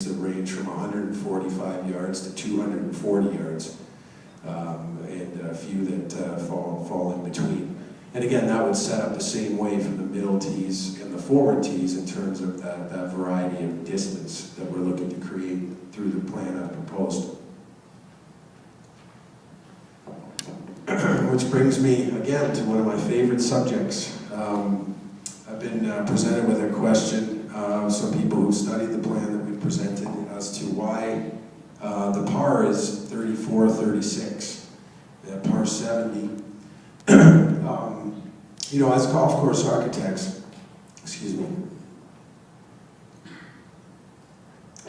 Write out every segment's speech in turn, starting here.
that range from 145 yards to 240 yards, and a few that fall in between. And again, that would set up the same way for the middle tees and the forward tees in terms of that variety of distance that we're looking to create through the plan I've proposed. Which brings me again to one of my favorite subjects. I've been presented with a question, some people who've studied the plan that we've presented, as to why the par is 34-36, par 70. You know, as golf course architects, excuse me,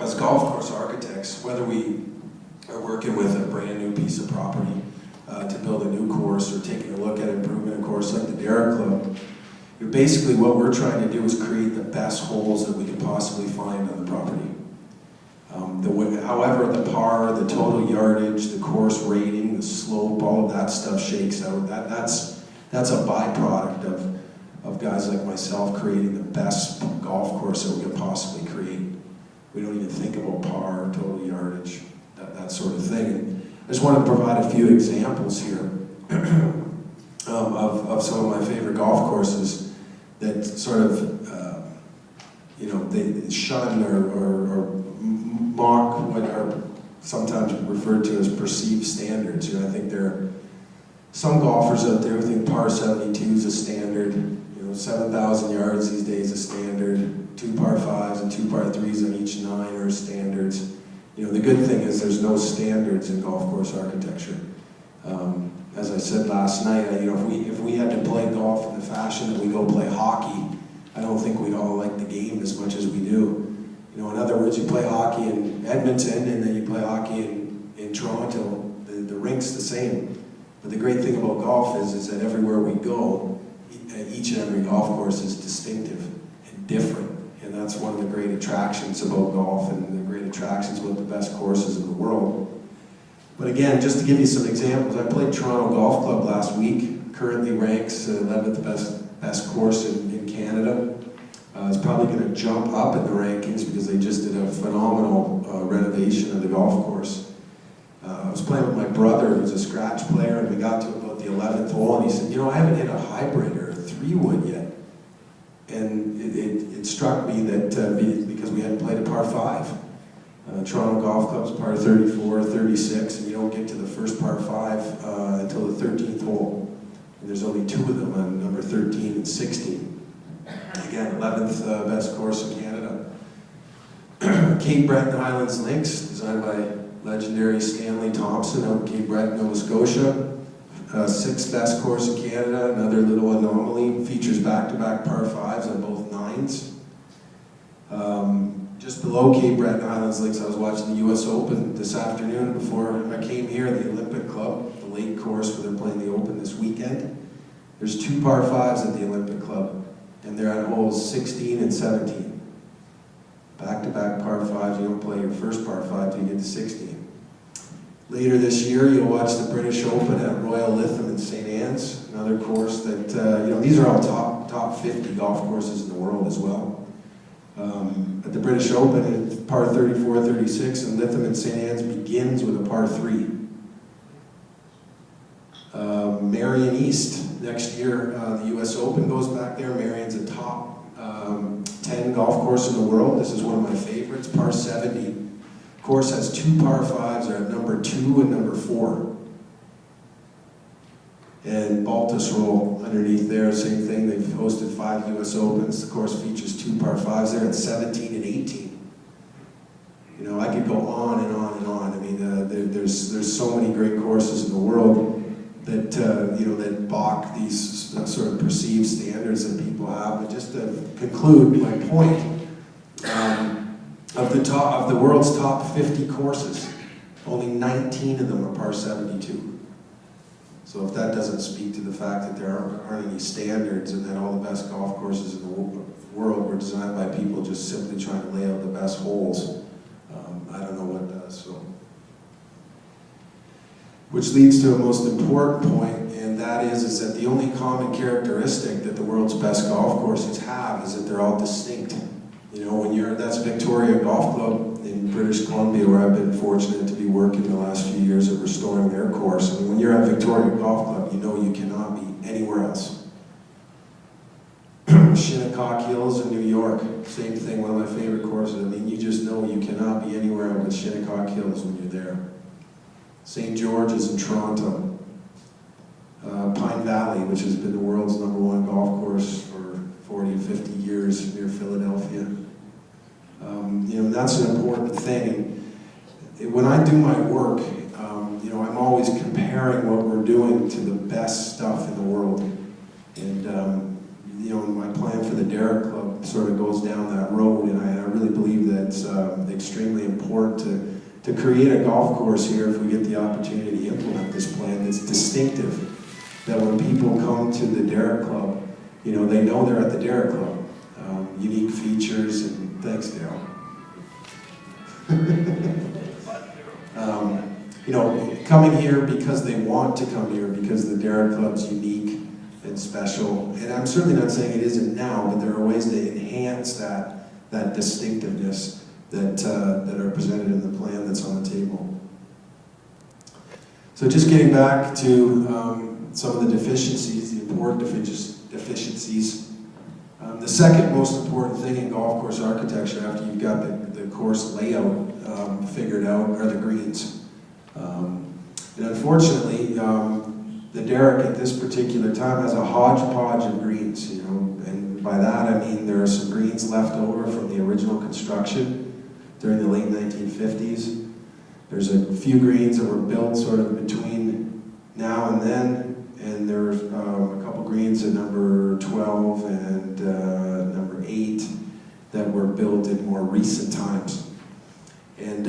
as golf course architects, whether we are working with a brand new piece of property to build a new course or taking a look at improving a course like the Derrick Club, basically what we're trying to do is create the best holes that we can possibly find on the property. However the par, the total yardage, the course rating, the slope, all of that stuff shakes out. That's a byproduct of guys like myself creating the best golf course that we can possibly create. We don't even think about par, total yardage, that sort of thing. And I just want to provide a few examples here of some of my favorite golf courses that sort of, you know, they shun or mock what are sometimes referred to as perceived standards. You know, I think there are some golfers out there who think par 72 is a standard. You know, 7,000 yards these days is standard. 2 par 5s and 2 par 3s on each 9 are standards. You know, the good thing is there's no standards in golf course architecture. As I said last night, you know, if we had to play golf in the fashion that we go play hockey, I don't think we'd all like the game as much as we do. You know, in other words, you play hockey in Edmonton and then you play hockey in Toronto. The rink's the same. But the great thing about golf is that everywhere we go, each and every golf course is distinctive and different. And that's one of the great attractions about golf and the great attractions about the best courses in the world. But again, just to give you some examples, I played Toronto Golf Club last week. Currently ranks 11th best course in Canada. It's probably going to jump up in the rankings because they just did a phenomenal renovation of the golf course. I was playing with my brother, who's a scratch player, and we got to about the 11th hole, and he said, you know, I haven't hit a hybrid or a 3-wood yet. And it struck me that because we hadn't played a par 5. Toronto Golf Club's par 34, 36, and you don't get to the first par 5 until the 13th hole. And there's only 2 of them on number 13 and 16. Again, 11th best course in Canada. Cape Breton Highlands Links, designed by legendary Stanley Thompson out in Cape Breton, Nova Scotia. 6th best course in Canada, another little anomaly. Features back-to-back par 5s on both 9s. Just below Cape Breton Highlands Links, I was watching the US Open this afternoon before I came here, the Olympic Club, the lake course where they're playing the Open this weekend. There's 2 par 5s at the Olympic Club, and they're on holes 16 and 17. Back-to-back par 5s, you don't play your first par 5 till you get to 16. Later this year, you'll watch the British Open at Royal Lytham in St. Anne's, another course that, you know, these are all top 50 golf courses in the world as well. At the British Open, it's par 34, 36, and Lytham in St. Anne's begins with a par 3. Marion East, next year, the US Open goes back there. Marion's a top 10 golf course in the world. This is one of my favorites, par 70. Course has 2 par 5s, they're at number 2 and number 4. And Baltusrol underneath there, same thing. They've hosted 5 US Opens. The course features 2 par 5s. They're at 17 and 18. You know, I could go on and on and on. I mean, there's so many great courses in the world that you know, that balk these sort of perceived standards that people have. But just to conclude my point, of the world's top 50 courses, only 19 of them are par 72. So if that doesn't speak to the fact that there aren't any standards and that all the best golf courses in the world were designed by people just simply trying to lay out the best holes, I don't know what does. So, which leads to a most important point, and that is that the only common characteristic that the world's best golf courses have is that they're all distinct. You know, that's Victoria Golf Club in British Columbia, where I've been fortunate to be working the last few years at restoring their course. I mean, when you're at Victoria Golf Club, you know you cannot be anywhere else. Shinnecock Hills in New York, same thing, one of my favorite courses. I mean, you just know you cannot be anywhere but Shinnecock Hills when you're there. St. George's in Toronto. Pine Valley, which has been the world's #1 golf course for 40 to 50 years near Philadelphia. You know, that's an important thing. And when I do my work, you know, I'm always comparing what we're doing to the best stuff in the world. And, you know, my plan for the Derrick Club sort of goes down that road, and I really believe that it's extremely important to create a golf course here, if we get the opportunity to implement this plan, that's distinctive. That when people come to the Derrick Club, you know, they know they're at the Derrick Club. Unique features, and thanks, Dale. You know, coming here because they want to come here, because the Derrick Club's unique and special. And I'm certainly not saying it isn't now, but there are ways to enhance that distinctiveness that are presented in the plan that's on the table. So just getting back to some of the deficiencies, the important deficiencies. The second most important thing in golf course architecture, after you've got the course layout figured out, are the greens. And unfortunately, the Derrick at this particular time has a hodgepodge of greens, you know, and by that I mean there are some greens left over from the original construction during the late 1950s. There's a few greens that were built sort of between now and then, and there's a couple greens at number 12 and number 8 that were built in more recent times. And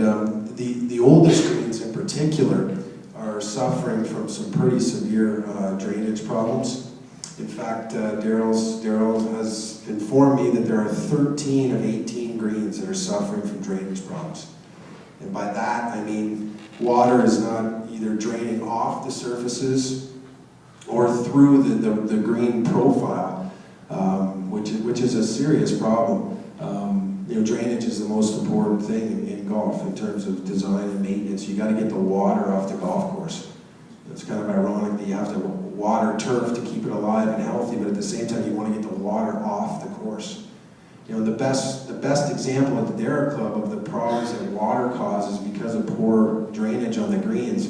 the oldest greens in particular are suffering from some pretty severe drainage problems. In fact, Daryl has informed me that there are 13 of 18 greens that are suffering from drainage problems. And by that, I mean water is not either draining off the surfaces or through the green profile, which is a serious problem. You know, drainage is the most important thing in golf in terms of design and maintenance. You got to get the water off the golf course. It's kind of ironic that you have to water turf to keep it alive and healthy, but at the same time you want to get the water off the course. You know, the best example at the Derrick Club of the problems that water causes because of poor drainage on the greens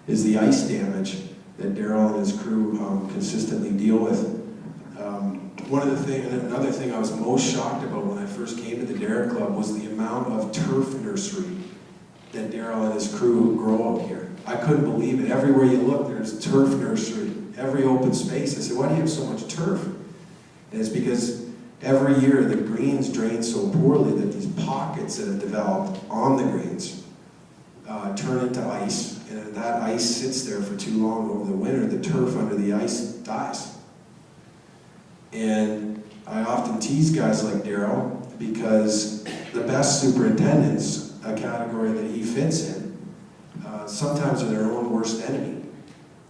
is the ice damage that Daryl and his crew consistently deal with. Another thing I was most shocked about when I first came to the Derrick Club was the amount of turf nursery that Daryl and his crew grow out here. I couldn't believe it. Everywhere you look, there's turf nursery. Every open space. I said, why do you have so much turf? And it's because every year the greens drain so poorly that these pockets that have developed on the greens turn into ice, and if that ice sits there for too long over the winter, the turf under the ice dies. And I often tease guys like Daryl because the best superintendents, a category that he fits in, sometimes are their own worst enemy.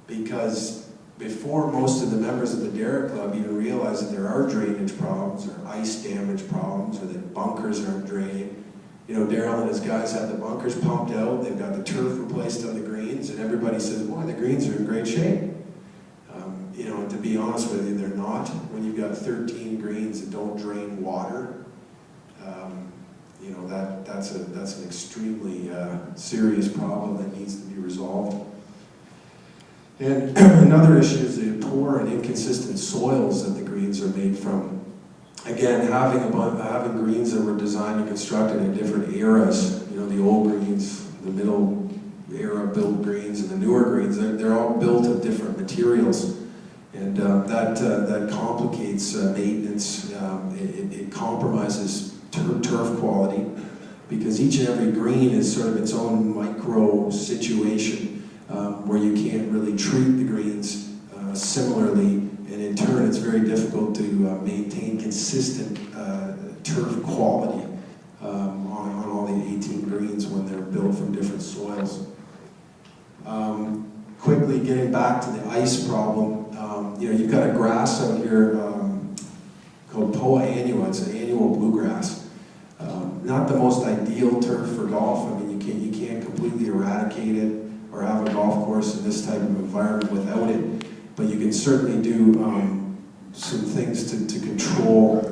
Because before most of the members of the Derrick Club even realize that there are drainage problems or ice damage problems or that bunkers aren't draining, you know, Daryl and his guys have the bunkers pumped out, they've got the turf replaced on the greens, and everybody says, boy, the greens are in great shape. You know, and to be honest with you, they're not. When you've got 13 greens that don't drain water, you know, that's an extremely serious problem that needs to be resolved. And another issue is the poor and inconsistent soils that the greens are made from. Again, having greens that were designed and constructed in different eras, you know, the old greens, the middle era built greens, and the newer greens, they're all built of different materials. And that complicates maintenance. It compromises turf quality because each and every green is sort of its own micro situation where you can't really treat the greens similarly, and in turn it's very difficult to maintain consistent turf quality on all the 18 greens when they're built from different soils. Quickly getting back to the ice problem, you know, you've got a grass out here called Poa annua. It's an annual bluegrass. not the most ideal turf for golf. I mean, you can't completely eradicate it or have a golf course in this type of environment without it, but you can certainly do some things to control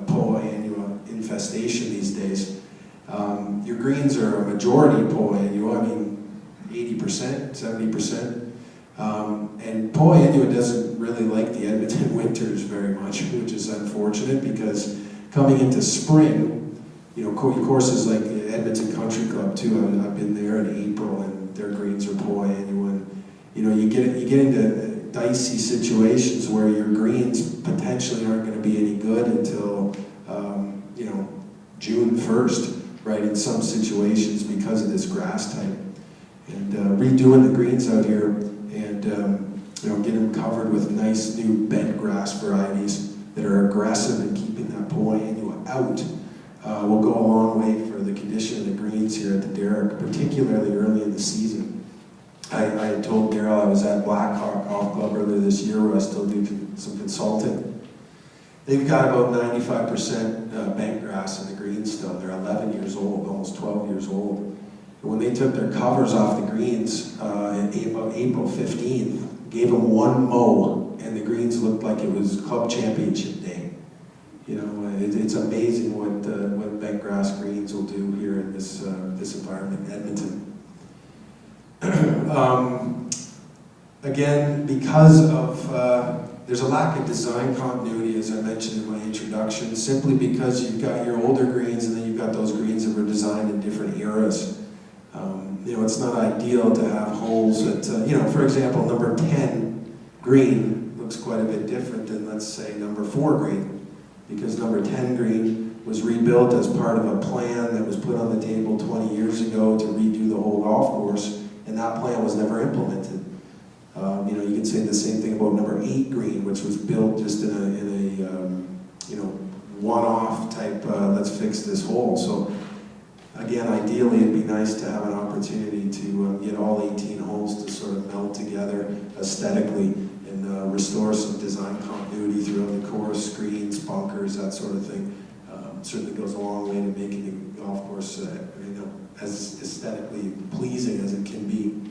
Poa annua infestation these days. Your greens are a majority Poa annua, I mean 80%, 70%. And Poa annua doesn't really like the Edmonton winters very much, which is unfortunate because coming into spring, you know, courses like the Edmonton Country Club too, I've been there in April and their greens are Poa annua. And, you know, you get into dicey situations where your greens potentially aren't going to be any good until, you know, June 1st, right, in some situations because of this grass type. And redoing the greens out here and, you know, getting them covered with nice new bent grass varieties that are aggressive in keeping that Poa annua out will go a long way for the condition of the greens here at the Derrick, particularly early in the season. I had told Daryl I was at Blackhawk Golf Club earlier this year where I still do some consulting. They've got about 95% bent grass in the greens still. They're 11 years old, almost 12 years old. And when they took their covers off the greens about April 15th, gave them one mow, and the greens looked like it was club championship day. You know, it's amazing what bent grass greens will do here in this environment in Edmonton. Again, because of there's a lack of design continuity, as I mentioned in my introduction, simply because you've got your older greens and then you've got those greens that were designed in different eras. You know, it's not ideal to have holes that, you know, for example, number 10 green looks quite a bit different than, let's say, number 4 green, because number 10 green was rebuilt as part of a plan that was put on the table 20 years ago to redo the whole golf course, and that plan was never implemented. You know, you can say the same thing about number 8 green, which was built just in a you know, one-off type, let's fix this hole. So again, ideally it'd be nice to have an opportunity to get all 18 holes to sort of meld together aesthetically and restore some design continuity throughout the course, greens, bunkers, that sort of thing. Certainly goes a long way to making the golf course you know, as aesthetically pleasing as it can be.